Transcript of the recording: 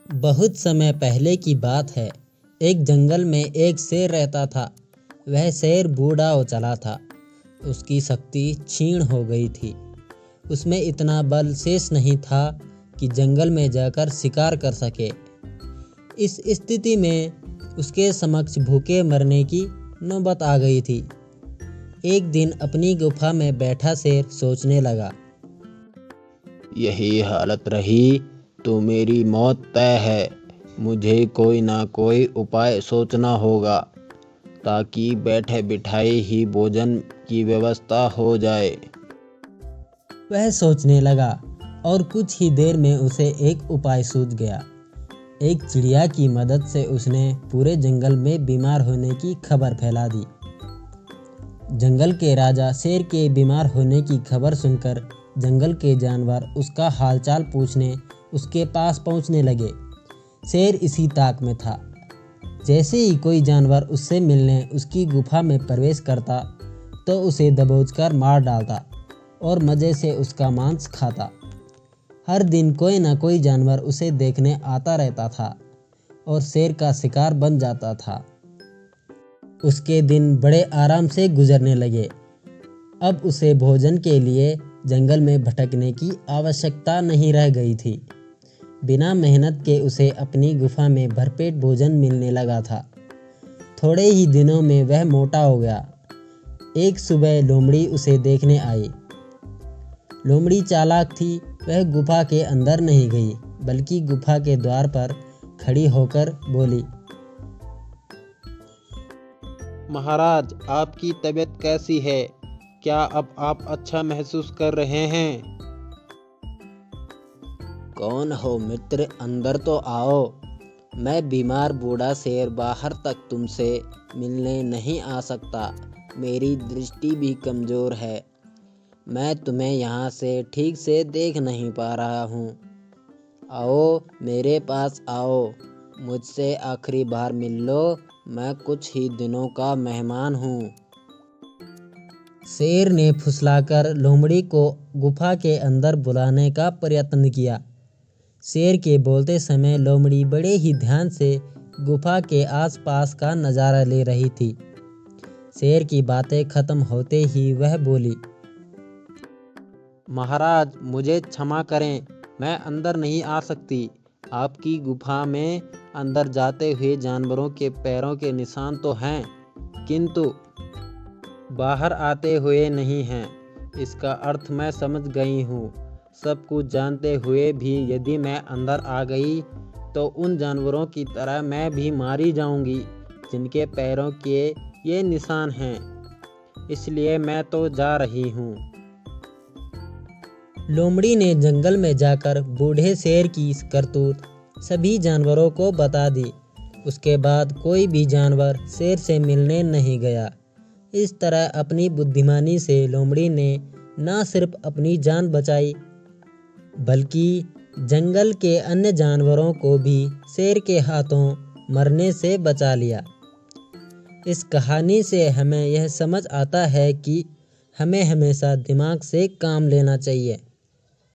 बहुत समय पहले की बात है। एक जंगल में एक शेर रहता था। वह शेर बूढ़ा हो चला था। उसकी शक्ति क्षीण हो गई थी। उसमें इतना बल शेष नहीं था कि जंगल में जाकर शिकार कर सके। इस स्थिति में उसके समक्ष भूखे मरने की नौबत आ गई थी। एक दिन अपनी गुफा में बैठा शेर सोचने लगा, यही हालत रही तो मेरी मौत तय है। मुझे कोई ना कोई उपाय सोचना होगा ताकि बैठे बिठाए ही भोजन की व्यवस्था हो जाए। वह सोचने लगा और कुछ ही देर में उसे एक उपाय सूझ गया। एक चिड़िया की मदद से उसने पूरे जंगल में बीमार होने की खबर फैला दी। जंगल के राजा शेर के बीमार होने की खबर सुनकर जंगल के जानवर उसका हालचाल पूछने उसके पास पहुंचने लगे। शेर इसी ताक में था। जैसे ही कोई जानवर उससे मिलने उसकी गुफा में प्रवेश करता तो उसे दबोचकर मार डालता और मज़े से उसका मांस खाता। हर दिन कोई ना कोई जानवर उसे देखने आता रहता था और शेर का शिकार बन जाता था। उसके दिन बड़े आराम से गुजरने लगे। अब उसे भोजन के लिए जंगल में भटकने की आवश्यकता नहीं रह गई थी। बिना मेहनत के उसे अपनी गुफा में भरपेट भोजन मिलने लगा था। थोड़े ही दिनों में वह मोटा हो गया। एक सुबह लोमड़ी उसे देखने आई। लोमड़ी चालाक थी। वह गुफा के अंदर नहीं गई बल्कि गुफा के द्वार पर खड़ी होकर बोली, महाराज, आपकी तबीयत कैसी है? क्या अब आप अच्छा महसूस कर रहे हैं? कौन हो मित्र, अंदर तो आओ। मैं बीमार बूढ़ा शेर बाहर तक तुमसे मिलने नहीं आ सकता। मेरी दृष्टि भी कमज़ोर है। मैं तुम्हें यहाँ से ठीक से देख नहीं पा रहा हूँ। आओ मेरे पास आओ, मुझसे आखिरी बार मिल लो। मैं कुछ ही दिनों का मेहमान हूँ। शेर ने फुसलाकर लोमड़ी को गुफा के अंदर बुलाने का प्रयत्न किया। शेर के बोलते समय लोमड़ी बड़े ही ध्यान से गुफा के आसपास का नज़ारा ले रही थी। शेर की बातें खत्म होते ही वह बोली, महाराज, मुझे क्षमा करें, मैं अंदर नहीं आ सकती। आपकी गुफा में अंदर जाते हुए जानवरों के पैरों के निशान तो हैं, किंतु बाहर आते हुए नहीं हैं। इसका अर्थ मैं समझ गई हूँ। सब कुछ जानते हुए भी यदि मैं अंदर आ गई तो उन जानवरों की तरह मैं भी मारी जाऊंगी जिनके पैरों के ये निशान हैं। इसलिए मैं तो जा रही हूँ। लोमड़ी ने जंगल में जाकर बूढ़े शेर की करतूत सभी जानवरों को बता दी। उसके बाद कोई भी जानवर शेर से मिलने नहीं गया। इस तरह अपनी बुद्धिमानी से लोमड़ी ने न सिर्फ अपनी जान बचाई बल्कि जंगल के अन्य जानवरों को भी शेर के हाथों मरने से बचा लिया। इस कहानी से हमें यह समझ आता है कि हमें हमेशा दिमाग से काम लेना चाहिए।